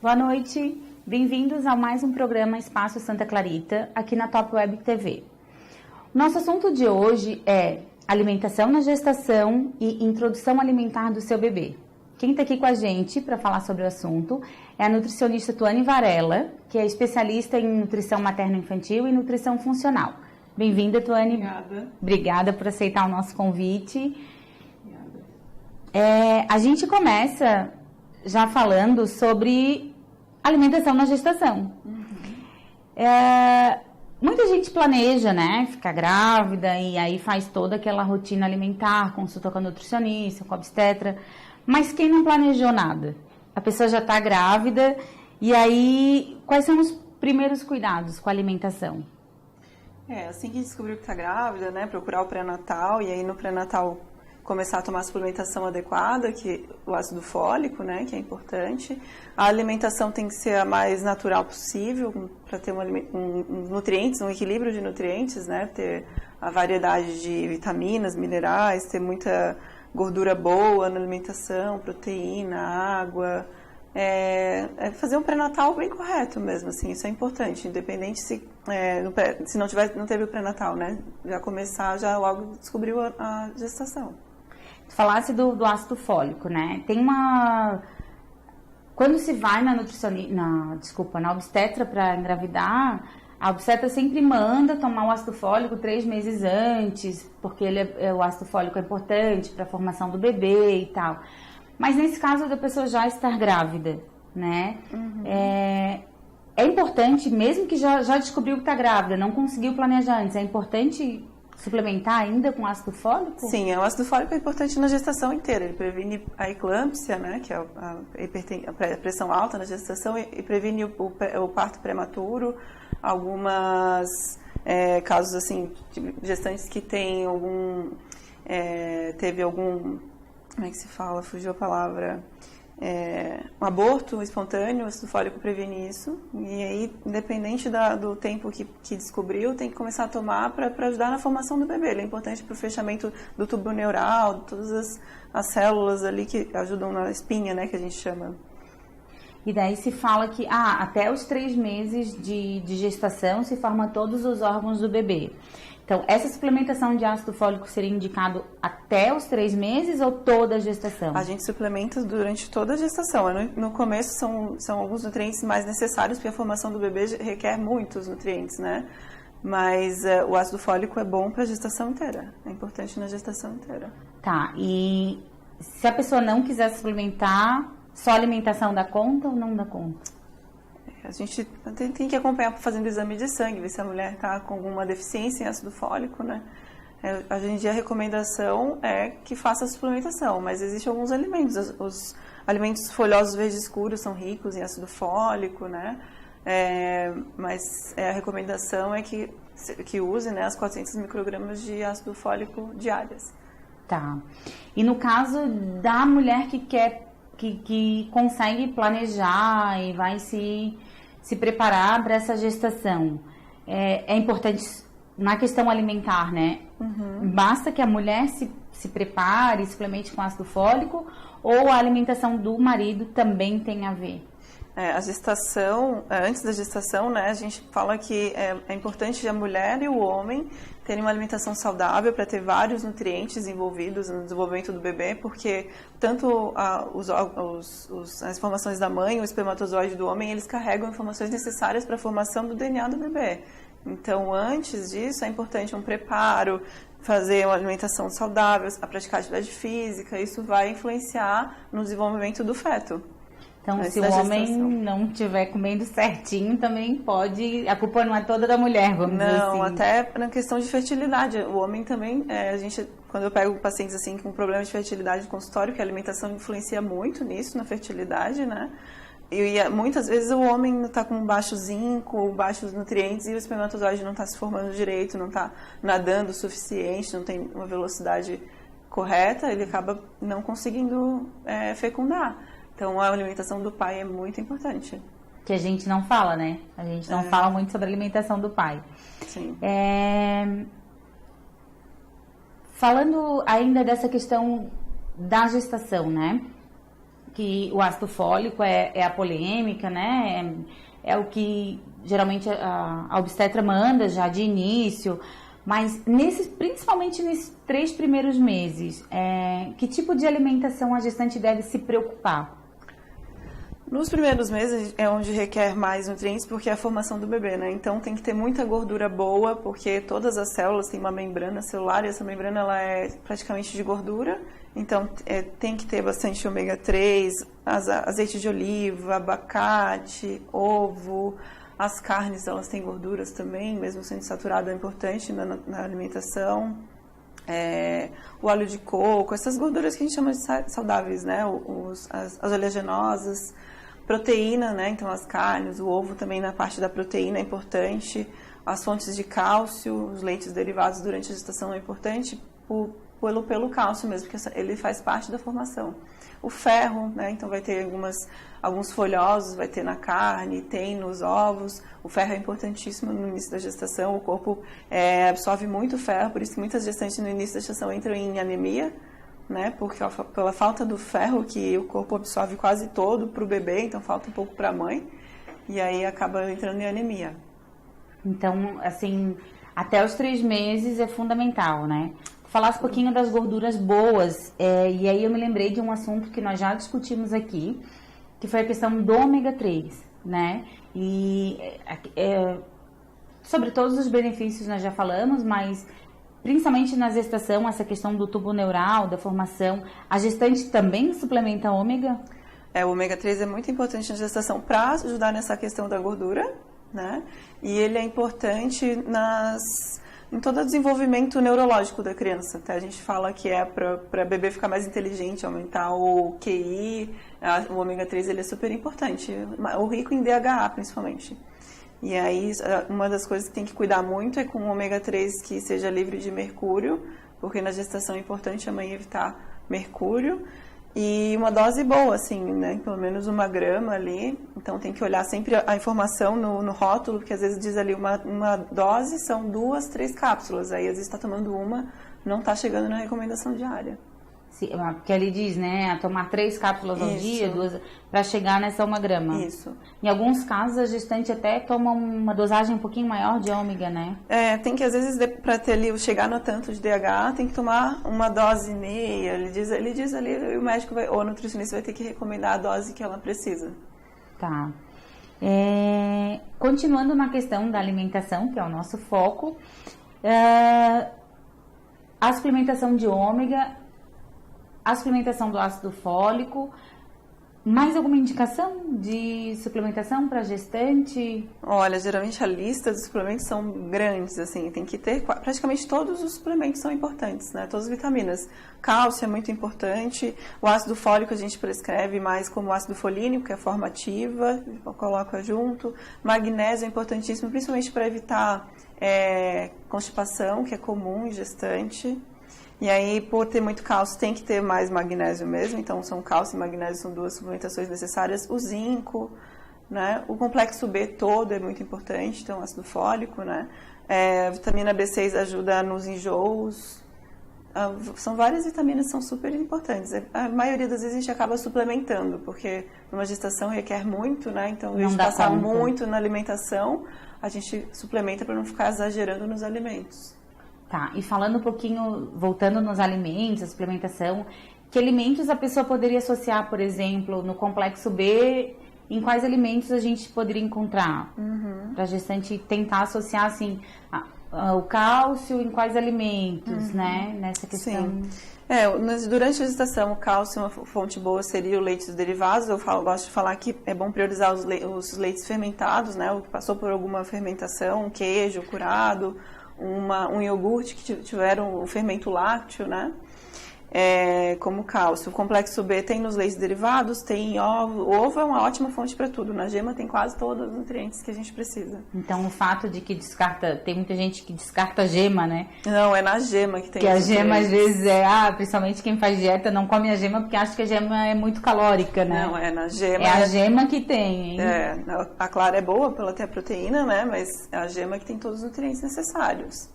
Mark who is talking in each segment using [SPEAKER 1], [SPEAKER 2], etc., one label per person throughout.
[SPEAKER 1] Boa noite, bem-vindos a mais um programa Espaço Santa Clarita, aqui na Top Web TV. Nosso assunto de hoje é alimentação na gestação e introdução alimentar do seu bebê. Quem está aqui com a gente para falar sobre o assunto é a nutricionista Tuane Varela, que é especialista em nutrição materno-infantil e nutrição funcional. Bem-vinda, Tuane.
[SPEAKER 2] Obrigada.
[SPEAKER 1] Obrigada por aceitar o nosso convite. A gente começa já falando sobre alimentação na gestação. Muita gente planeja, né, ficar grávida e aí faz toda aquela rotina alimentar, consulta com a nutricionista, com a obstetra, mas quem não planejou nada? A pessoa já está grávida e aí quais são os primeiros cuidados com a alimentação?
[SPEAKER 2] Assim que descobriu que está grávida, né, procurar o pré-natal e aí no pré-natal começar a tomar a suplementação adequada, que o ácido fólico, né, que é importante. A alimentação tem que ser a mais natural possível para ter nutrientes, um equilíbrio de nutrientes, né, ter a variedade de vitaminas, minerais, ter muita gordura boa na alimentação, proteína, água. Fazer um pré-natal bem correto mesmo, assim, isso é importante, independente se não teve o pré-natal, né, já começar, já logo descobriu a gestação.
[SPEAKER 1] Tu falasse do ácido fólico, né, quando se vai na obstetra para engravidar, a obstetra sempre manda tomar o ácido fólico 3 meses antes, porque o ácido fólico é importante para a formação do bebê e tal. Mas nesse caso da pessoa já estar grávida, né? É importante, mesmo que já descobriu que está grávida, não conseguiu planejar antes, é importante suplementar ainda com ácido fólico?
[SPEAKER 2] Sim, o ácido fólico é importante na gestação inteira. Ele previne a eclâmpsia, né, que é a pressão alta na gestação, e previne o parto prematuro. Algumas casos assim, de gestantes que têm teve algum, como é que se fala? Fugiu a palavra. Um aborto espontâneo, o ácido fólico previne isso. E aí, independente do tempo que descobriu, tem que começar a tomar para ajudar na formação do bebê. Ele é importante para o fechamento do tubo neural, todas as células ali que ajudam na espinha, né, que a gente chama.
[SPEAKER 1] E daí se fala que até os 3 meses de gestação se formam todos os órgãos do bebê. Então, essa suplementação de ácido fólico seria indicado até os 3 meses ou toda a gestação?
[SPEAKER 2] A gente suplementa durante toda a gestação. No começo são alguns nutrientes mais necessários, porque a formação do bebê requer muitos nutrientes, né? Mas o ácido fólico é bom para a gestação inteira. É importante na gestação inteira.
[SPEAKER 1] Tá, e se a pessoa não quiser suplementar, só a alimentação dá conta ou não dá conta?
[SPEAKER 2] A gente tem que acompanhar fazendo exame de sangue, ver se a mulher está com alguma deficiência em ácido fólico, né? Hoje em dia a recomendação é que faça a suplementação, mas existem alguns alimentos. Os alimentos folhosos verdes escuros são ricos em ácido fólico, né? Mas a recomendação é que use, né, as 400 microgramas de ácido fólico diárias.
[SPEAKER 1] Tá. E no caso da mulher que consegue planejar e vai se preparar para essa gestação, é importante na questão alimentar, né? Basta que a mulher se prepare, suplemente com ácido fólico, ou a alimentação do marido também tem a ver?
[SPEAKER 2] A gestação, antes da gestação, né, a gente fala que é importante a mulher e o homem terem uma alimentação saudável para ter vários nutrientes envolvidos no desenvolvimento do bebê, porque tanto as informações da mãe, o espermatozoide do homem, eles carregam informações necessárias para a formação do DNA do bebê. Então, antes disso, é importante um preparo, fazer uma alimentação saudável, a praticar atividade física, isso vai influenciar no desenvolvimento do feto.
[SPEAKER 1] Então, se o homem não estiver comendo certinho, também pode... A culpa não é toda da mulher, vamos dizer assim.
[SPEAKER 2] Não, até na questão de fertilidade. O homem também, quando eu pego pacientes assim com problema de fertilidade no consultório, que a alimentação influencia muito nisso, na fertilidade, né? E muitas vezes o homem está com baixo zinco, baixos nutrientes, e o espermatozoide não está se formando direito, não está nadando o suficiente, não tem uma velocidade correta, ele acaba não conseguindo fecundar. Então, a alimentação do pai é muito importante.
[SPEAKER 1] Que a gente não fala, né? A gente não fala muito sobre a alimentação do pai.
[SPEAKER 2] Sim.
[SPEAKER 1] Falando ainda dessa questão da gestação, né? que o ácido fólico é a polêmica, né? É o que geralmente a obstetra manda já de início, mas principalmente nesses 3 primeiros meses, que tipo de alimentação a gestante deve se preocupar?
[SPEAKER 2] Nos primeiros meses é onde requer mais nutrientes, porque é a formação do bebê, né? Então tem que ter muita gordura boa, porque todas as células têm uma membrana celular e essa membrana ela é praticamente de gordura. Então tem que ter bastante ômega 3, azeite de oliva, abacate, ovo. As carnes, elas têm gorduras também, mesmo sendo saturado, é importante na alimentação. O óleo de coco, essas gorduras que a gente chama de saudáveis, né? As oleaginosas. Proteína, né? Então as carnes, o ovo também na parte da proteína é importante. As fontes de cálcio, os leites derivados durante a gestação é importante pelo cálcio mesmo, porque ele faz parte da formação. O ferro, né? Então vai ter alguns folhosos, vai ter na carne, tem nos ovos. O ferro é importantíssimo no início da gestação, o corpo absorve muito ferro, por isso que muitas gestantes no início da gestação entram em anemia, né? Porque pela falta do ferro que o corpo absorve quase todo para o bebê, então falta um pouco para a mãe, e aí acaba entrando em anemia.
[SPEAKER 1] Então, assim, até os 3 meses é fundamental, né? Falasse um pouquinho das gorduras boas, e aí eu me lembrei de um assunto que nós já discutimos aqui, que foi a questão do ômega 3, né? E sobre todos os benefícios nós já falamos, mas principalmente na gestação, essa questão do tubo neural, da formação, a gestante também suplementa ômega?
[SPEAKER 2] O ômega 3 é muito importante na gestação para ajudar nessa questão da gordura, né? E ele é importante em todo o desenvolvimento neurológico da criança. Tá? A gente fala que para bebê ficar mais inteligente, aumentar o QI, o ômega 3 ele é super importante, o rico em DHA principalmente. E aí, uma das coisas que tem que cuidar muito é com o ômega 3 que seja livre de mercúrio, porque na gestação é importante a mãe evitar mercúrio. E uma dose boa, assim, né? Pelo menos 1 grama ali. Então tem que olhar sempre a informação no rótulo, porque às vezes diz ali uma dose, são 2, 3 cápsulas. Aí às vezes está tomando uma, não está chegando na recomendação diária.
[SPEAKER 1] Porque ele diz, né, a tomar 3 cápsulas ao dia, 2, para chegar nessa 1 grama.
[SPEAKER 2] Isso.
[SPEAKER 1] Em alguns casos, a gestante até toma uma dosagem um pouquinho maior de ômega, né?
[SPEAKER 2] Tem que, às vezes, para chegar no tanto de DHA, tem que tomar uma dose e meia. Ele diz ali, o médico ou o nutricionista vai ter que recomendar a dose que ela precisa.
[SPEAKER 1] Tá. Continuando na questão da alimentação, que é o nosso foco, a suplementação de ômega, a suplementação do ácido fólico, mais alguma indicação de suplementação para gestante?
[SPEAKER 2] Olha, geralmente a lista dos suplementos são grandes, assim, tem que ter, praticamente todos os suplementos são importantes, né? Todas as vitaminas. Cálcio é muito importante, o ácido fólico a gente prescreve mais como ácido folínico, que é a forma ativa, coloca junto. Magnésio é importantíssimo, principalmente para evitar constipação, que é comum em gestante. E aí, por ter muito cálcio, tem que ter mais magnésio mesmo. Então, cálcio e magnésio são 2 suplementações necessárias. O zinco, né? O complexo B todo é muito importante, então ácido fólico, né? A vitamina B6 ajuda nos enjoos. São várias vitaminas que são super importantes. A maioria das vezes a gente acaba suplementando, porque numa gestação requer muito, né? Então, a gente passar muito na alimentação, a gente suplementa para não ficar exagerando nos alimentos.
[SPEAKER 1] Tá, e falando um pouquinho, voltando nos alimentos, a suplementação, que alimentos a pessoa poderia associar, por exemplo, no complexo B, em quais alimentos a gente poderia encontrar? Para a gestante tentar associar, assim, o cálcio em quais alimentos, né, nessa questão.
[SPEAKER 2] Sim. Durante a gestação, o cálcio, uma fonte boa seria o leite dos derivados. Eu gosto de falar que é bom priorizar os leites fermentados, né, o que passou por alguma fermentação, queijo curado, um iogurte que tiveram o fermento lácteo, né? Como cálcio. O complexo B tem nos leites derivados, tem ovo. O ovo é uma ótima fonte para tudo. Na gema tem quase todos os nutrientes que a gente precisa.
[SPEAKER 1] Então, o fato de que tem muita gente que descarta a gema, né?
[SPEAKER 2] Não, é na gema que tem.
[SPEAKER 1] Que a gema, às vezes, principalmente quem faz dieta não come a gema porque acha que a gema é muito calórica, né?
[SPEAKER 2] Não, é na gema.
[SPEAKER 1] É a gema que tem, hein?
[SPEAKER 2] A clara é boa pela ter a proteína, né? Mas é a gema que tem todos os nutrientes necessários.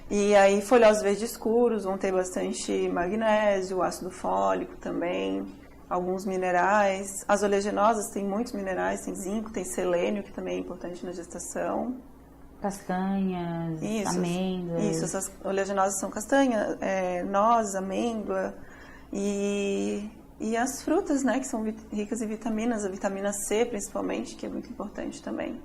[SPEAKER 2] E aí, folhosos verdes escuros vão ter bastante magnésio, ácido fólico também. alguns minerais. As oleaginosas têm muitos minerais, tem zinco, tem selênio, que também é importante na gestação.
[SPEAKER 1] Castanhas, amêndoas.
[SPEAKER 2] Isso, essas oleaginosas são castanha, noz, amêndoa e as frutas, né, que são ricas em vitaminas, a vitamina C principalmente, que é muito importante também.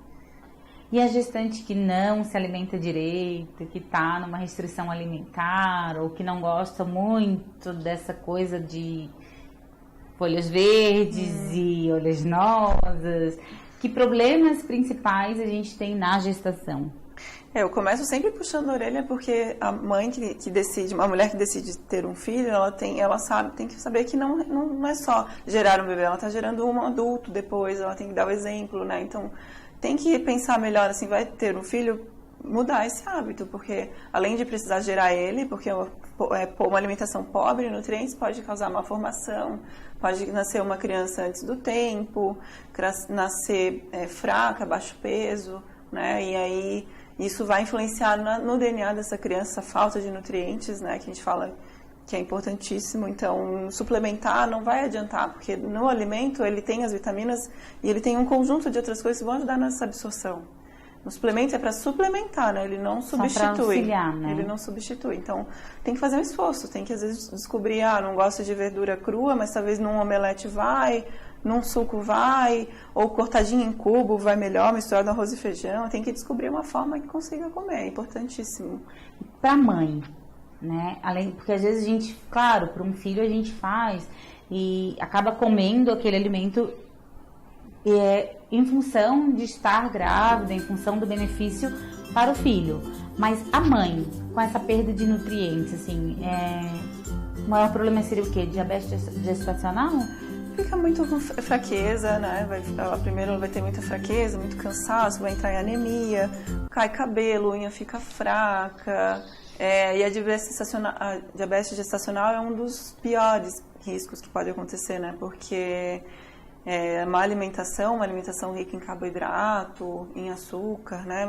[SPEAKER 1] E a gestante que não se alimenta direito, que está numa restrição alimentar ou que não gosta muito dessa coisa de folhas verdes e oleaginosas, que problemas principais a gente tem na gestação?
[SPEAKER 2] Eu começo sempre puxando a orelha porque a mãe que decide, uma mulher que decide ter um filho, tem que saber que não é só gerar um bebê, ela está gerando um adulto depois, ela tem que dar o exemplo, né? Então, tem que pensar melhor, assim, vai ter um filho, mudar esse hábito, porque além de precisar gerar ele, porque uma alimentação pobre em nutrientes pode causar malformação, pode nascer uma criança antes do tempo, nascer fraca, baixo peso, né? E aí isso vai influenciar no DNA dessa criança, a falta de nutrientes, né? Que a gente fala que é importantíssimo. Então, suplementar não vai adiantar, porque no alimento ele tem as vitaminas e ele tem um conjunto de outras coisas que vão ajudar nessa absorção. O suplemento é para suplementar, né? Ele não substitui.
[SPEAKER 1] Só para auxiliar, né?
[SPEAKER 2] Ele não substitui. Então, tem que fazer um esforço. Tem que, às vezes, descobrir, não gosto de verdura crua, mas talvez num omelete vai, num suco vai, ou cortadinho em cubo vai melhor, misturado arroz e feijão. Tem que descobrir uma forma que consiga comer. É importantíssimo.
[SPEAKER 1] Para a mãe, né? Porque às vezes a gente, claro, para um filho a gente faz e acaba comendo aquele alimento em função de estar grávida, em função do benefício para o filho. Mas a mãe, com essa perda de nutrientes, assim, o maior problema seria o quê? Diabetes gestacional?
[SPEAKER 2] Fica muito com fraqueza, né? Primeiro ela vai ter muita fraqueza, muito cansaço, vai entrar em anemia, cai cabelo, unha fica fraca. E a diabetes gestacional é um dos piores riscos que pode acontecer, né? Porque uma alimentação rica em carboidrato, em açúcar, né?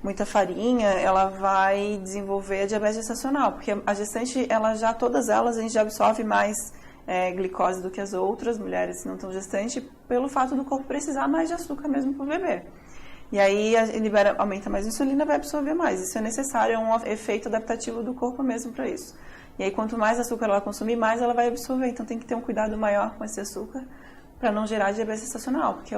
[SPEAKER 2] Muita farinha, ela vai desenvolver a diabetes gestacional, porque a gestante, todas elas, a gente já absorve mais glicose do que as outras mulheres que não estão gestantes, pelo fato do corpo precisar mais de açúcar mesmo para o bebê. E aí aumenta mais a insulina, vai absorver mais. Isso é necessário, é um efeito adaptativo do corpo mesmo para isso. E aí quanto mais açúcar ela consumir, mais ela vai absorver. Então tem que ter um cuidado maior com esse açúcar para não gerar diabetes gestacional, porque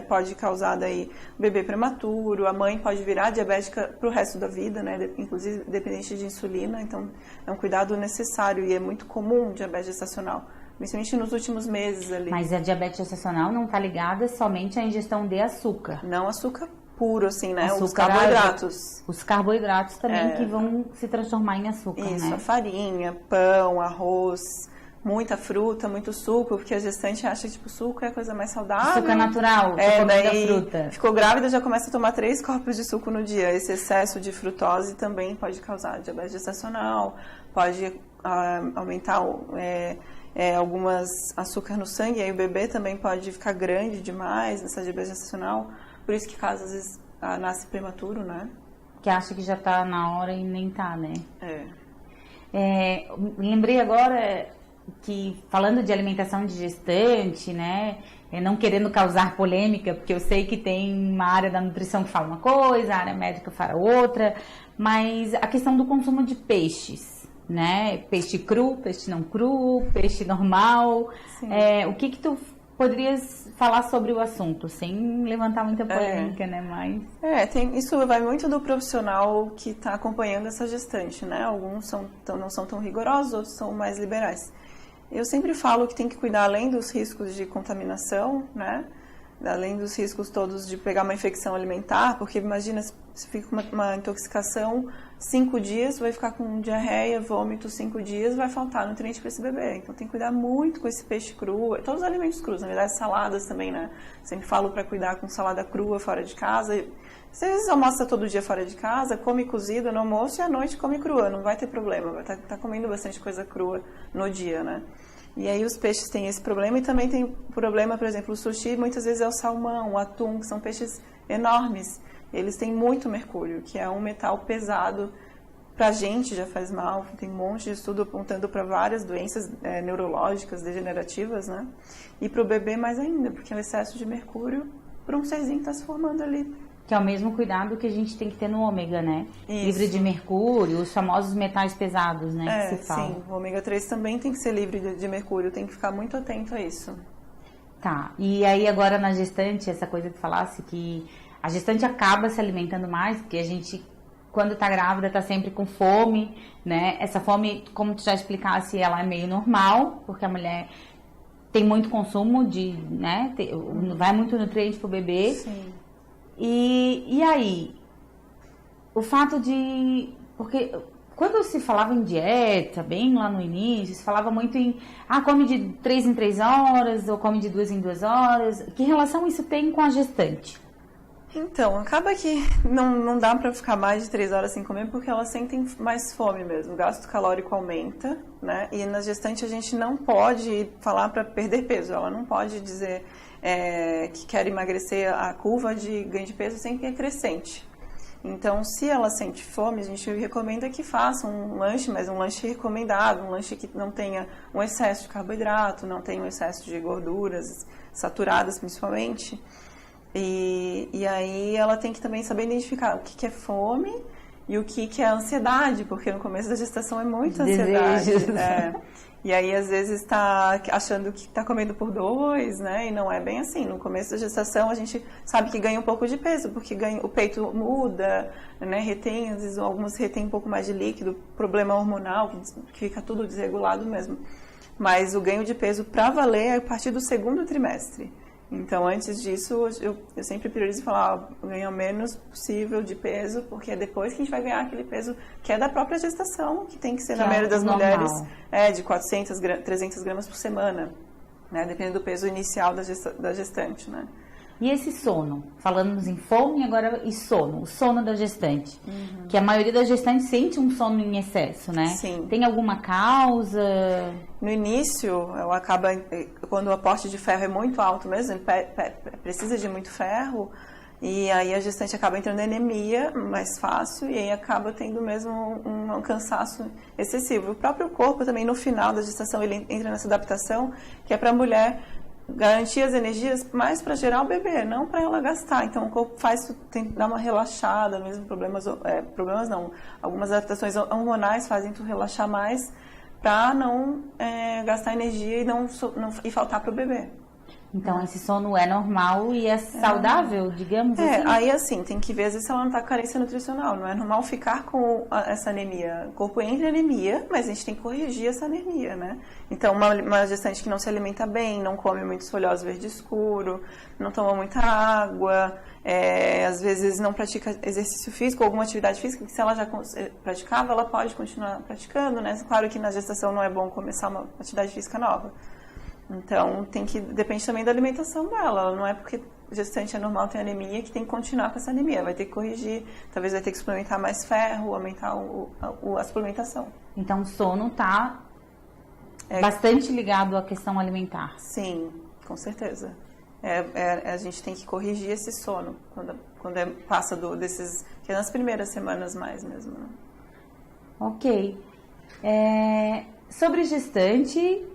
[SPEAKER 2] pode causar daí bebê prematuro, a mãe pode virar diabética para o resto da vida, né? Inclusive dependente de insulina. Então é um cuidado necessário e é muito comum diabetes gestacional, principalmente nos últimos meses ali.
[SPEAKER 1] Mas a diabetes gestacional não está ligada somente à ingestão de açúcar.
[SPEAKER 2] Não açúcar puro, assim, né?
[SPEAKER 1] Açúcar,
[SPEAKER 2] os carboidratos.
[SPEAKER 1] Os carboidratos também que vão se transformar em açúcar,
[SPEAKER 2] isso,
[SPEAKER 1] né?
[SPEAKER 2] A farinha, pão, arroz, muita fruta, muito suco, porque a gestante acha que suco é a coisa mais saudável.
[SPEAKER 1] Açúcar natural,
[SPEAKER 2] daí
[SPEAKER 1] fruta.
[SPEAKER 2] Ficou grávida, já começa a tomar 3 copos de suco no dia. Esse excesso de frutose também pode causar diabetes gestacional, pode aumentar algumas açúcar no sangue, e aí o bebê também pode ficar grande demais nessa diabetes gestacional. Por isso que caso às vezes nasce prematuro, né?
[SPEAKER 1] Que acha que já tá na hora e nem tá, né? Lembrei agora que, falando de alimentação de gestante, né? Não querendo causar polêmica, porque eu sei que tem uma área da nutrição que fala uma coisa, a área médica fala outra, mas a questão do consumo de peixes, né? Peixe cru, peixe não cru, peixe normal. O que tu poderias falar sobre o assunto, sem levantar muita polêmica, né? Mas...
[SPEAKER 2] isso vai muito do profissional que está acompanhando essa gestante, né? Alguns não são tão rigorosos, outros são mais liberais. Eu sempre falo que tem que cuidar além dos riscos de contaminação, né? Além dos riscos todos de pegar uma infecção alimentar, porque imagina se fica uma intoxicação 5 dias, vai ficar com diarreia, vômito 5 dias, vai faltar nutriente para esse bebê. Então tem que cuidar muito com esse peixe cru, todos os alimentos crus, na verdade saladas também, né? Sempre falo para cuidar com salada crua fora de casa. Você às vezes almoça todo dia fora de casa, come cozida no almoço e à noite come crua, não vai ter problema, vai estar comendo bastante coisa crua no dia, né? E aí os peixes têm esse problema e também tem problema, por exemplo, o sushi muitas vezes é o salmão, o atum, que são peixes enormes. Eles têm muito mercúrio, que é um metal pesado pra gente já faz mal, tem um monte de estudo apontando para várias doenças neurológicas, degenerativas, né? E para o bebê mais ainda, porque é o excesso de mercúrio para um serzinho que está se formando ali.
[SPEAKER 1] Que é o mesmo cuidado que a gente tem que ter no ômega, né?
[SPEAKER 2] Isso.
[SPEAKER 1] Livre de mercúrio, os famosos metais pesados, né? Que se fala.
[SPEAKER 2] Sim, o ômega 3 também tem que ser livre de mercúrio, tem que ficar muito atento a isso.
[SPEAKER 1] Tá, e aí agora na gestante, essa coisa que falasse que a gestante acaba se alimentando mais, porque a gente, quando tá grávida, tá sempre com fome, né? Essa fome, como tu já explicasse, ela é meio normal, porque a mulher tem muito consumo de, né? Vai muito nutriente pro bebê.
[SPEAKER 2] Sim.
[SPEAKER 1] E aí, o fato de... Porque quando se falava em dieta, bem lá no início, se falava muito em... come de 3 em 3 horas, ou come de 2 em 2 horas. Que relação isso tem com a gestante?
[SPEAKER 2] Então, acaba que não dá para ficar mais de 3 horas sem comer, porque elas sentem mais fome mesmo. O gasto calórico aumenta, né? E na gestante a gente não pode falar para perder peso. Ela não pode dizer que quer emagrecer. A curva de ganho de peso sempre é crescente. Então, se ela sente fome, a gente recomenda que faça um lanche, mas um lanche recomendado, um lanche que não tenha um excesso de carboidrato, não tenha um excesso de gorduras saturadas, principalmente. E aí ela tem que também saber identificar o que é fome e o que é ansiedade, porque no começo da gestação é muita ansiedade. E aí, às vezes, está achando que está comendo por 2, né? E não é bem assim. No começo da gestação, a gente sabe que ganha um pouco de peso, porque o peito muda, né? Retém, às vezes, algumas retém um pouco mais de líquido, problema hormonal, que fica tudo desregulado mesmo. Mas o ganho de peso, para valer, é a partir do 2º trimestre. Então, antes disso, eu sempre priorizo falar, ganha o menos possível de peso, porque é depois que a gente vai ganhar aquele peso que é da própria gestação, que tem que ser, na maioria das mulheres, de 400, 300 gramas por semana, né? Dependendo do peso inicial da gestante, né?
[SPEAKER 1] E esse sono? Falamos em fome agora e sono. O sono da gestante. Uhum. Que a maioria das gestantes sente um sono em excesso, né?
[SPEAKER 2] Sim.
[SPEAKER 1] Tem alguma causa?
[SPEAKER 2] No início, quando o aporte de ferro é muito alto mesmo, precisa de muito ferro, e aí a gestante acaba entrando em anemia mais fácil, e aí acaba tendo mesmo um cansaço excessivo. O próprio corpo também, no final da gestação, ele entra nessa adaptação, que é para a mulher garantir as energias mais para gerar o bebê, não para ela gastar. Então o corpo tem que dar uma relaxada, mesmo problemas não, algumas adaptações hormonais fazem tu relaxar mais para não gastar energia e faltar para o bebê.
[SPEAKER 1] Então esse sono é normal e é saudável, digamos assim?
[SPEAKER 2] Aí assim, tem que ver às vezes se ela não está com carência nutricional. Não é normal ficar com essa anemia. O corpo entra em anemia, mas a gente tem que corrigir essa anemia, né? Então uma gestante que não se alimenta bem, não come muitos folhosos verde escuro, não toma muita água, às vezes não pratica exercício físico, alguma atividade física, que se ela já praticava, ela pode continuar praticando, né? Claro que na gestação não é bom começar uma atividade física nova. Então, depende também da alimentação dela. Não é porque gestante é normal ter anemia que tem que continuar com essa anemia. Vai ter que corrigir, talvez vai ter que suplementar mais ferro, aumentar a suplementação.
[SPEAKER 1] Então, o sono está bastante ligado à questão alimentar.
[SPEAKER 2] Sim, com certeza. A gente tem que corrigir esse sono quando passa desses... que é nas primeiras semanas mais mesmo. Né?
[SPEAKER 1] Ok. Sobre gestante...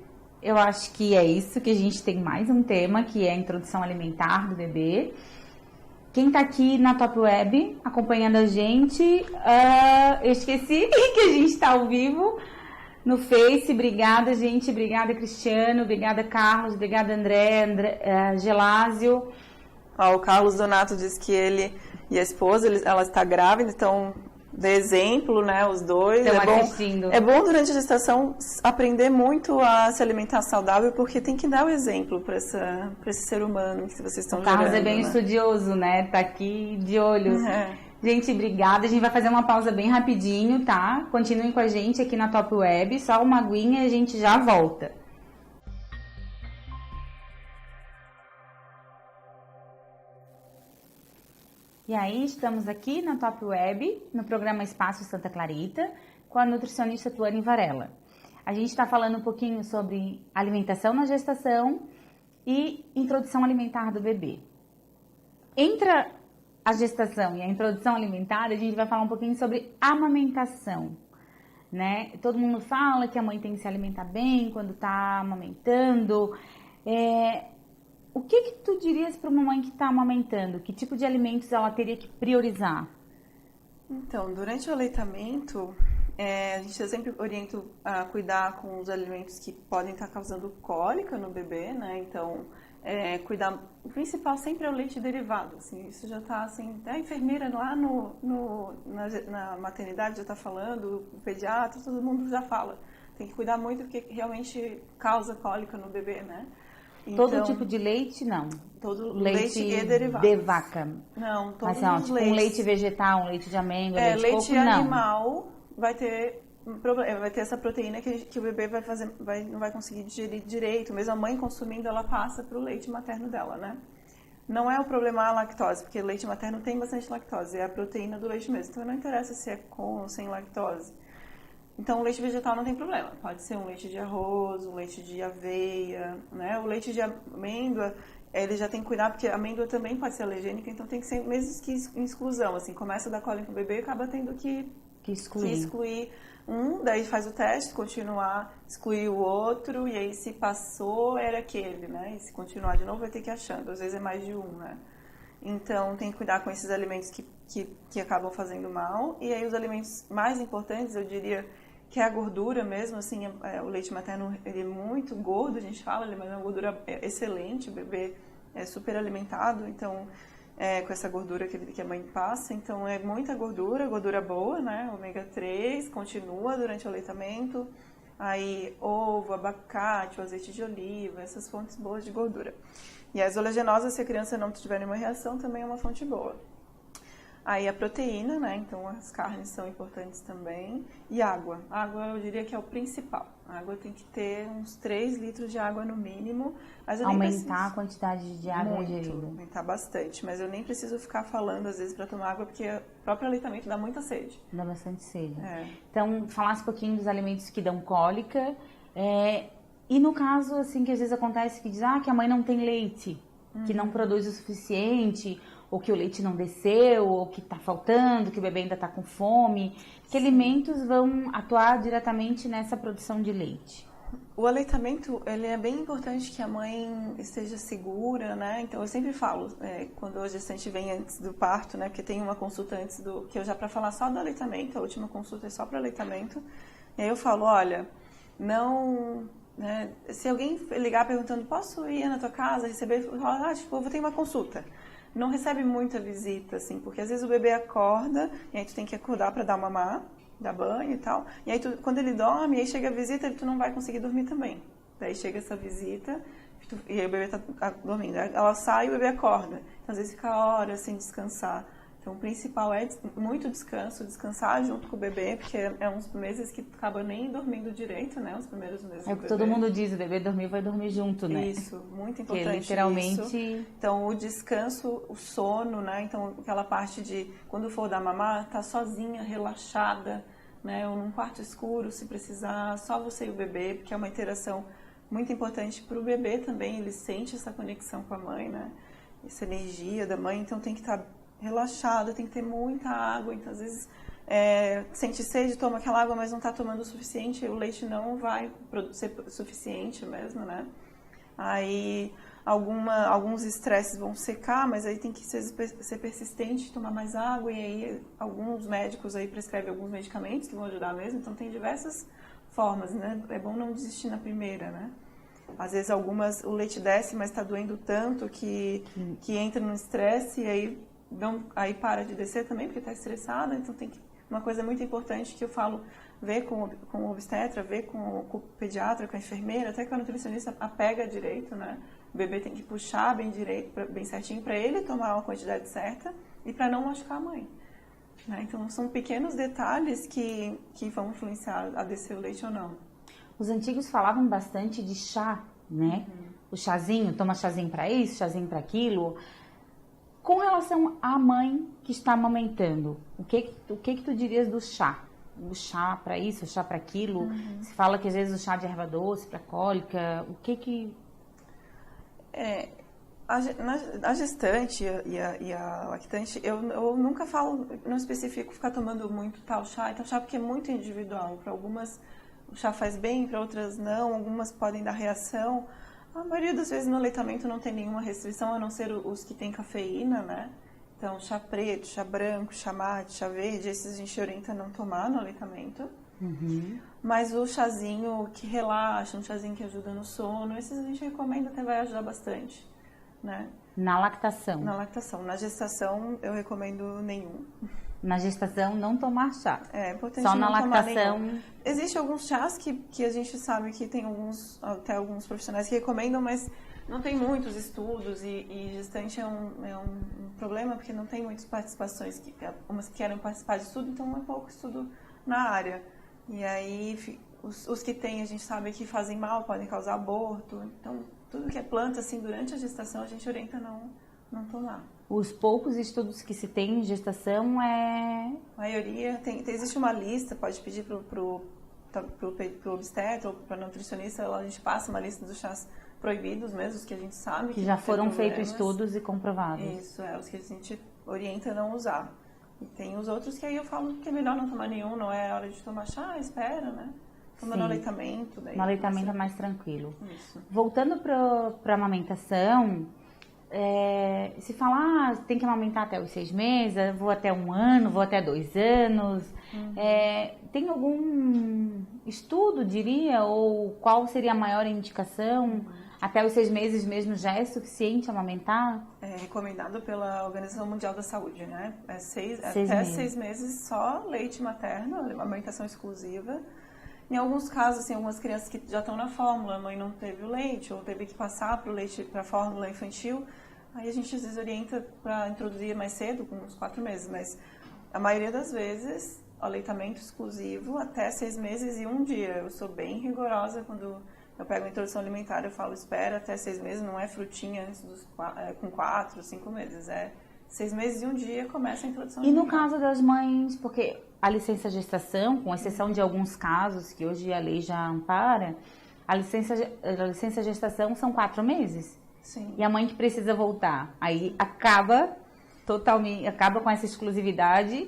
[SPEAKER 1] Eu acho que é isso, que a gente tem mais um tema, que é a introdução alimentar do bebê. Quem tá aqui na Top Web acompanhando a gente, eu esqueci que a gente tá ao vivo no Face. Obrigada, gente. Obrigada, Cristiano. Obrigada, Carlos. Obrigada, André, Gelásio.
[SPEAKER 2] O Carlos Donato diz que ele e a esposa, ela está grávida, então... de exemplo, né, os dois. É bom durante a gestação aprender muito a se alimentar saudável, porque tem que dar o exemplo para esse ser humano que vocês estão gerando.
[SPEAKER 1] O Carlos é bem estudioso, né? Tá aqui de olho. Gente, obrigada. A gente vai fazer uma pausa bem rapidinho, tá? Continuem com a gente aqui na Top Web. Só uma aguinha e a gente já volta. E aí, estamos aqui na Top Web, no programa Espaço Santa Clarita, com a nutricionista Tuane Varela. A gente está falando um pouquinho sobre alimentação na gestação e introdução alimentar do bebê. Entra a gestação e a introdução alimentar, a gente vai falar um pouquinho sobre amamentação, né? Todo mundo fala que a mãe tem que se alimentar bem quando tá amamentando. O que tu dirias para uma mãe que está amamentando? Que tipo de alimentos ela teria que priorizar?
[SPEAKER 2] Então, durante o aleitamento, a gente sempre orienta a cuidar com os alimentos que podem estar causando cólica no bebê, né? Então, cuidar, o principal sempre é o leite derivado, assim, isso já está, assim, a enfermeira lá na maternidade já está falando, o pediatra, todo mundo já fala. Tem que cuidar muito porque realmente causa cólica no bebê, né? Então,
[SPEAKER 1] todo tipo de leite, não?
[SPEAKER 2] Todo leite e derivados.
[SPEAKER 1] De vaca?
[SPEAKER 2] Não, todos
[SPEAKER 1] Mas,
[SPEAKER 2] os
[SPEAKER 1] tipo
[SPEAKER 2] leites.
[SPEAKER 1] Um leite vegetal, um leite de amêndoa, leite de
[SPEAKER 2] leite
[SPEAKER 1] coco, não.
[SPEAKER 2] animal vai ter essa proteína que o bebê não vai conseguir digerir direito. Mesmo a mãe consumindo, ela passa para o leite materno dela, né? Não é o problema a lactose, porque leite materno tem bastante lactose, é a proteína do leite mesmo. Então não interessa se é com ou sem lactose. Então, o leite vegetal não tem problema. Pode ser um leite de arroz, um leite de aveia, né? O leite de amêndoa, ele já tem que cuidar, porque a amêndoa também pode ser alergênica, então tem que ser mesmo que em exclusão. Assim, começa a dar cólica no bebê e acaba tendo que excluir um, daí faz o teste, continuar, excluir o outro, e aí se passou, era aquele, né? E se continuar de novo, vai ter que ir achando. Às vezes é mais de um, né? Então, tem que cuidar com esses alimentos que acabam fazendo mal. E aí, os alimentos mais importantes, eu diria, que é a gordura mesmo, assim, o leite materno ele é muito gordo, a gente fala, mas é uma gordura excelente, o bebê é super alimentado, então, com essa gordura que a mãe passa, então é muita gordura boa, né, ômega 3, continua durante o aleitamento, aí ovo, abacate, o azeite de oliva, essas fontes boas de gordura. E as oleaginosas, se a criança não tiver nenhuma reação, também é uma fonte boa. Aí a proteína, né? Então as carnes são importantes também. E água. Água eu diria que é o principal. A água tem que ter uns 3 litros de água no mínimo. Mas eu
[SPEAKER 1] aumentar a quantidade de água ingerida.
[SPEAKER 2] Aumentar bastante. Mas eu nem preciso ficar falando às vezes para tomar água, porque o próprio aleitamento dá muita sede.
[SPEAKER 1] Dá bastante sede. Então, falasse um pouquinho dos alimentos que dão cólica. E no caso, assim, que às vezes acontece que diz que a mãe não tem leite, que não produz o suficiente, ou que o leite não desceu, ou que está faltando, que o bebê ainda está com fome. Que alimentos vão atuar diretamente nessa produção de leite?
[SPEAKER 2] O aleitamento, ele é bem importante que a mãe esteja segura, né? Então, eu sempre falo, quando a gestante vem antes do parto, né? Porque tem uma consulta antes que eu já para falar só do aleitamento, a última consulta é só para aleitamento. E aí eu falo, olha, não... Né? Se alguém ligar perguntando, posso ir na tua casa, receber, eu vou ter uma consulta. Não recebe muita visita, assim, porque às vezes o bebê acorda, e aí tu tem que acordar para dar mamar, dar banho e tal, e aí quando ele dorme, aí chega a visita, tu não vai conseguir dormir também. Daí chega essa visita, e aí o bebê tá dormindo, ela sai e o bebê acorda. Então às vezes fica horas sem descansar. Então, o principal é muito descanso, descansar junto com o bebê, porque é uns meses que acaba nem dormindo direito, né? Os primeiros meses do bebê.
[SPEAKER 1] Todo mundo diz, o bebê dormir vai dormir junto, né?
[SPEAKER 2] Isso, muito importante.
[SPEAKER 1] Que literalmente...
[SPEAKER 2] Isso. Então, o descanso, o sono, né? Então, aquela parte de, quando for dar mamar, tá sozinha, relaxada, né? Ou num quarto escuro, se precisar, só você e o bebê, porque é uma interação muito importante para o bebê também, ele sente essa conexão com a mãe, né? Essa energia da mãe, então tem que estar relaxada, tem que ter muita água, então às vezes sente sede, toma aquela água, mas não está tomando o suficiente, o leite não vai ser suficiente mesmo, né? Aí alguns estresses vão secar, mas aí tem que ser persistente, tomar mais água, e aí alguns médicos aí prescrevem alguns medicamentos que vão ajudar mesmo, então tem diversas formas, né? É bom não desistir na primeira, né? Às vezes o leite desce, mas está doendo tanto que entra no estresse e aí para de descer também, porque está estressada. Então uma coisa muito importante que eu falo, ver com o obstetra, ver com o pediatra, com a enfermeira, até com a nutricionista, apega direito, né? O bebê tem que puxar bem direito, bem certinho, para ele tomar a quantidade certa e para não machucar a mãe. Né? Então são pequenos detalhes que vão influenciar a descer o leite ou não.
[SPEAKER 1] Os antigos falavam bastante de chá, né? O chazinho, toma chazinho para isso, chazinho para aquilo. Com relação à mãe que está amamentando, o que tu dirias do chá? O chá para isso, o chá para aquilo? Se fala que às vezes o chá de erva doce para cólica, o que
[SPEAKER 2] A gestante e a lactante, eu nunca falo, não especifico ficar tomando muito tal chá e tal chá, porque é muito individual. Para algumas o chá faz bem, para outras não, algumas podem dar reação. A maioria das vezes no aleitamento não tem nenhuma restrição, a não ser os que têm cafeína, né? Então, chá preto, chá branco, chá mate, chá verde, esses a gente orienta a não tomar no aleitamento.
[SPEAKER 1] Uhum.
[SPEAKER 2] Mas o chazinho que relaxa, um chazinho que ajuda no sono, esses a gente recomenda, até vai ajudar bastante, né?
[SPEAKER 1] Na lactação?
[SPEAKER 2] Na lactação. Na gestação, eu recomendo nenhum.
[SPEAKER 1] Na gestação, não tomar chá?
[SPEAKER 2] É importante
[SPEAKER 1] só na
[SPEAKER 2] não tomar
[SPEAKER 1] lactação.
[SPEAKER 2] nenhum. Existem alguns chás que a gente sabe que tem até alguns profissionais que recomendam, mas não tem muitos estudos e gestante é um problema porque não tem muitas participações. Umas que querem participar de estudo, então é pouco estudo na área. E aí, os que tem, a gente sabe que fazem mal, podem causar aborto. Então, tudo que é planta, assim, durante a gestação, a gente orienta não tomar.
[SPEAKER 1] Os poucos estudos que se tem em gestação
[SPEAKER 2] A maioria, existe uma lista, pode pedir pro obstetra ou para nutricionista, a gente passa uma lista dos chás proibidos mesmo, os que a gente sabe
[SPEAKER 1] que já foram feitos estudos e comprovados.
[SPEAKER 2] Isso, os que a gente orienta a não usar. E tem os outros que aí eu falo que é melhor não tomar nenhum, não é hora de tomar chá, espera, né? Toma no aleitamento. Daí
[SPEAKER 1] no aleitamento é mais tranquilo.
[SPEAKER 2] Isso.
[SPEAKER 1] Voltando para a amamentação, se falar, tem que amamentar até os 6 meses, vou até 1 ano, vou até 2 anos.
[SPEAKER 2] Uhum.
[SPEAKER 1] Tem algum estudo, diria, ou qual seria a maior indicação? Até os 6 meses mesmo já é suficiente amamentar?
[SPEAKER 2] É recomendado pela Organização Mundial da Saúde, né? Até 6 meses só leite materno, amamentação exclusiva. Em alguns casos, assim, algumas crianças que já estão na fórmula, a mãe não teve o leite ou teve que passar para o leite para a fórmula infantil, aí a gente às vezes orienta para introduzir mais cedo, com uns 4 meses, mas a maioria das vezes, aleitamento exclusivo até 6 meses e 1 dia. Eu sou bem rigorosa quando eu pego a introdução alimentar, eu falo, espera até 6 meses, não é frutinha antes com 4, 5 meses, 6 meses e 1 dia começa a introdução alimentar.
[SPEAKER 1] E no caso das mães, porque a licença gestação, com exceção de alguns casos que hoje a lei já ampara, a licença gestação são 4 mees.
[SPEAKER 2] Sim.
[SPEAKER 1] E a mãe que precisa voltar, aí acaba com essa exclusividade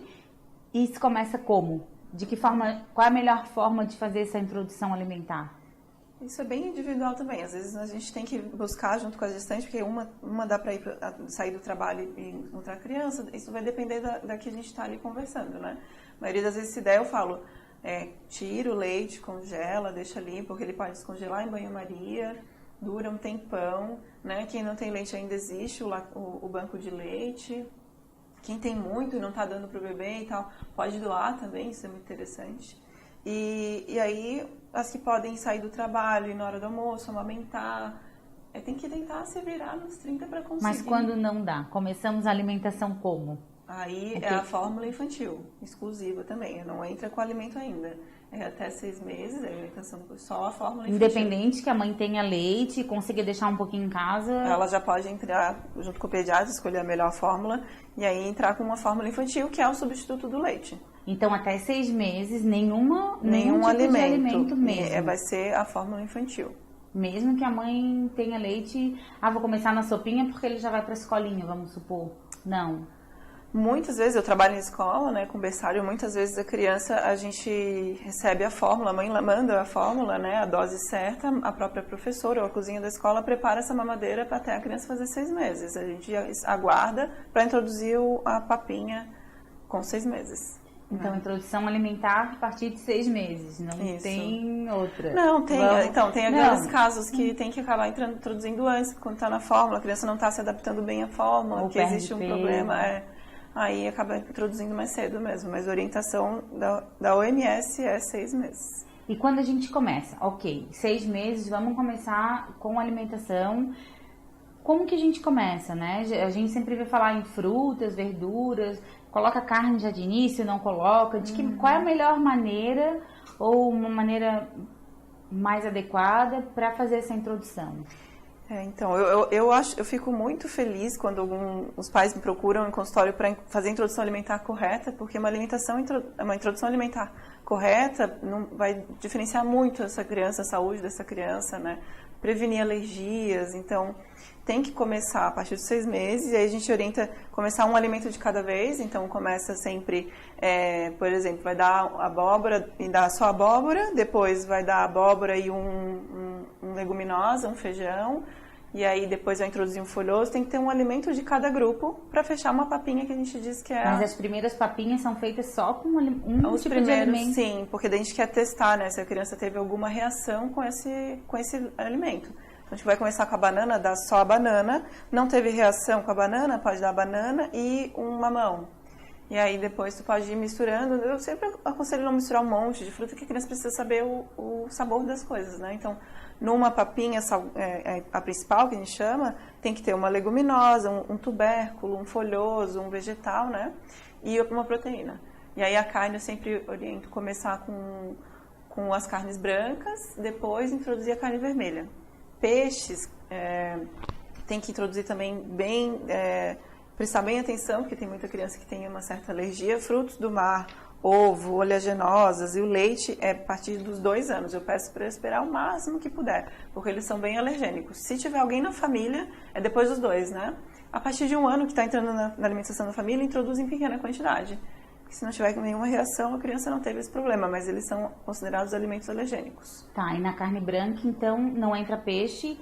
[SPEAKER 1] e se começa como? De que forma, qual é a melhor forma de fazer essa introdução alimentar?
[SPEAKER 2] Isso é bem individual também. Às vezes a gente tem que buscar junto com a gestante, porque uma dá para sair do trabalho e encontrar a criança. Isso vai depender da que a gente está ali conversando, né? A maioria das vezes, se der, eu falo, tira o leite, congela, deixa ali, porque ele pode descongelar em banho-maria, dura um tempão, né? Quem não tem leite ainda existe o banco de leite. Quem tem muito e não está dando para o bebê e tal, pode doar também, isso é muito interessante. E aí, as que podem sair do trabalho e na hora do almoço, amamentar, tem que tentar se virar nos 30 para conseguir.
[SPEAKER 1] Mas quando não dá? Começamos a alimentação como?
[SPEAKER 2] Aí é a fórmula infantil, exclusiva também, não entra com alimento ainda. É até 6 meses, a alimentação só a fórmula infantil.
[SPEAKER 1] Independente que a mãe tenha leite e consiga deixar um pouquinho em casa...
[SPEAKER 2] Ela já pode entrar junto com o pediatra, escolher a melhor fórmula e aí entrar com uma fórmula infantil, que é o substituto do leite.
[SPEAKER 1] Então, até 6 meses, nenhum tipo
[SPEAKER 2] alimento,
[SPEAKER 1] de alimento mesmo.
[SPEAKER 2] Vai ser a fórmula infantil.
[SPEAKER 1] Mesmo que a mãe tenha leite, vou começar na sopinha porque ele já vai para a escolinha, vamos supor. Não.
[SPEAKER 2] Muitas vezes, eu trabalho em escola, né, com berçário, muitas vezes a criança, a gente recebe a fórmula, a mãe manda a fórmula, né, a dose certa, a própria professora ou a cozinha da escola prepara essa mamadeira para até a criança fazer 6 meses. A gente aguarda para introduzir a papinha com 6 meses.
[SPEAKER 1] Então, introdução alimentar a partir de 6 meses, não
[SPEAKER 2] Isso.
[SPEAKER 1] Tem outra.
[SPEAKER 2] Não, tem. Então, tem aqueles casos que tem que acabar introduzindo antes, quando está na fórmula, a criança não está se adaptando bem à fórmula,
[SPEAKER 1] ou
[SPEAKER 2] que existe um problema, aí acaba introduzindo mais cedo mesmo. Mas a orientação da OMS é 6 meses.
[SPEAKER 1] E quando a gente começa? Ok, 6 meses, vamos começar com alimentação. Como que a gente começa, né? A gente sempre vê falar em frutas, verduras, coloca carne já de início, não coloca. Qual é a melhor maneira ou uma maneira mais adequada para fazer essa introdução?
[SPEAKER 2] Então, eu fico muito feliz quando os pais me procuram em consultório para fazer a introdução alimentar correta, porque uma introdução alimentar correta vai diferenciar muito essa criança, a saúde dessa criança, né? prevenir alergias. Então, tem que começar a partir dos 6 meses, e aí a gente orienta começar um alimento de cada vez. Então, começa sempre, por exemplo, vai dar abóbora e dá só abóbora, depois vai dar abóbora e um leguminosa, um feijão, e aí depois vai introduzir um folhoso. Tem que ter um alimento de cada grupo para fechar uma papinha que a gente diz que é...
[SPEAKER 1] Mas as primeiras papinhas são feitas só com um tipo de alimento?
[SPEAKER 2] Sim, porque daí a gente quer testar, né, se a criança teve alguma reação com esse alimento. Então, a gente vai começar com a banana, dá só a banana. Não teve reação com a banana, pode dar a banana e um mamão. E aí depois tu pode ir misturando. Eu sempre aconselho não misturar um monte de fruta, porque a criança precisa saber o sabor das coisas, né? Então, numa papinha, a principal que a gente chama, tem que ter uma leguminosa, um tubérculo, um folhoso, um vegetal, né? E uma proteína. E aí a carne eu sempre oriento começar com as carnes brancas, depois introduzir a carne vermelha. Peixes, tem que introduzir também bem, prestar bem atenção, porque tem muita criança que tem uma certa alergia. Frutos do mar, ovo, oleaginosas e o leite é a partir dos 2 anos. Eu peço para esperar o máximo que puder, porque eles são bem alergênicos. Se tiver alguém na família, é depois dos 2, né? A partir de 1 ano que está entrando na alimentação da família, introduz em pequena quantidade. Se não tiver nenhuma reação, a criança não teve esse problema, mas eles são considerados alimentos alergênicos.
[SPEAKER 1] Tá, e na carne branca, então, não entra peixe,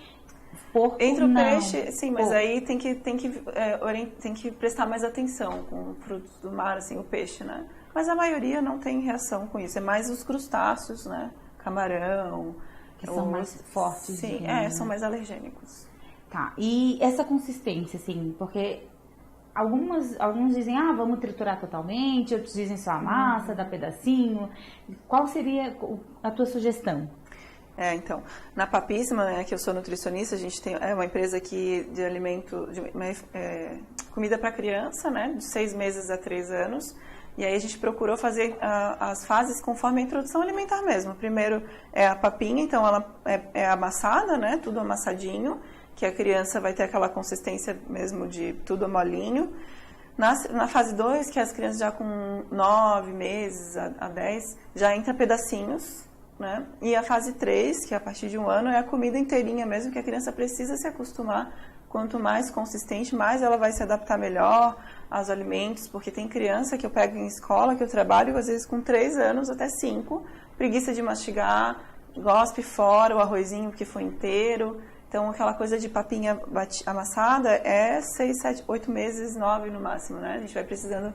[SPEAKER 1] porco
[SPEAKER 2] entra o
[SPEAKER 1] não.
[SPEAKER 2] peixe, sim, mas aí tem que prestar mais atenção com frutos do mar, assim, o peixe, né? Mas a maioria não tem reação com isso, é mais os crustáceos, né? Camarão.
[SPEAKER 1] Que são mais fortes.
[SPEAKER 2] Sim, são mais alergênicos.
[SPEAKER 1] Tá, e essa consistência, assim, porque... Alguns dizem, vamos triturar totalmente, outros dizem só a massa, dá pedacinho. Qual seria a tua sugestão?
[SPEAKER 2] Então, na Papíssima, né, que eu sou nutricionista, a gente tem uma empresa aqui de alimento, comida para criança, né, de 6 meses a 3 anos. E aí a gente procurou fazer as fases conforme a introdução alimentar mesmo. Primeiro é a papinha, então ela é amassada, né, tudo amassadinho, que a criança vai ter aquela consistência mesmo de tudo molinho. Na fase 2, que as crianças já com 9 meses a 10, já entra pedacinhos, né? E a fase 3, que é a partir de 1 ano, é a comida inteirinha mesmo, que a criança precisa se acostumar. Quanto mais consistente, mais ela vai se adaptar melhor aos alimentos, porque tem criança que eu pego em escola, que eu trabalho, às vezes com 3 anos até 5, preguiça de mastigar, gospe fora o arrozinho que foi inteiro. Então, aquela coisa de papinha amassada é 6, 7, 8 meses, 9 no máximo, né? A gente vai precisando,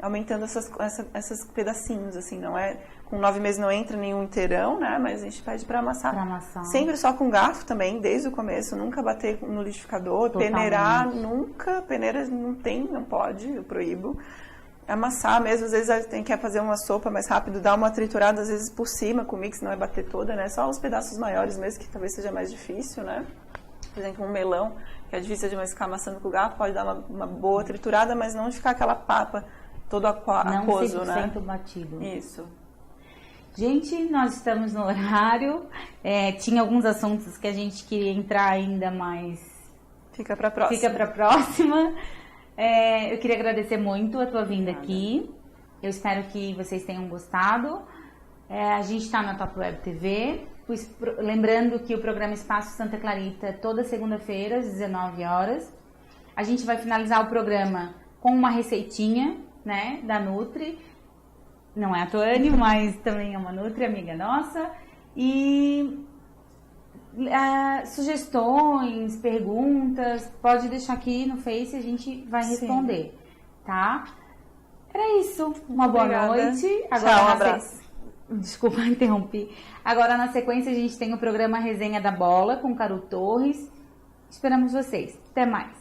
[SPEAKER 2] aumentando esses pedacinhos, assim, não é... Com 9 meses não entra nenhum inteirão, né? Mas a gente pede para amassar. Sempre só com garfo também, desde o começo, nunca bater no liquidificador, peneirar, nunca, peneira não pode, eu proíbo. Amassar mesmo, às vezes tem que fazer uma sopa mais rápido, dar uma triturada, às vezes por cima com o mix, não é bater toda, né? Só os pedaços maiores mesmo, que talvez seja mais difícil, né? Por exemplo, um melão, que é difícil de ficar amassando com o garfo, pode dar uma boa triturada, mas não de ficar aquela papa todo aquoso, né?
[SPEAKER 1] Não 100% batido.
[SPEAKER 2] Isso.
[SPEAKER 1] Gente, nós estamos no horário, tinha alguns assuntos que a gente queria entrar ainda, mas...
[SPEAKER 2] Fica para próxima.
[SPEAKER 1] Fica para próxima. Eu queria agradecer muito a tua vinda aqui. Eu espero que vocês tenham gostado. A gente está na Top Web TV. Lembrando que o programa Espaço Santa Clarita é toda segunda-feira, às 19 horas. A gente vai finalizar o programa com uma receitinha, né, da Nutri. Não é a Tuane, mas também é uma Nutri, amiga nossa. E... sugestões, perguntas, pode deixar aqui no Face e a gente vai responder. Sim. Tá? Era isso. Uma boa noite. Agora,
[SPEAKER 2] tchau, um abraço.
[SPEAKER 1] Desculpa, interrompi. Agora, na sequência, a gente tem o programa Resenha da Bola com Caru Torres. Esperamos vocês. Até mais.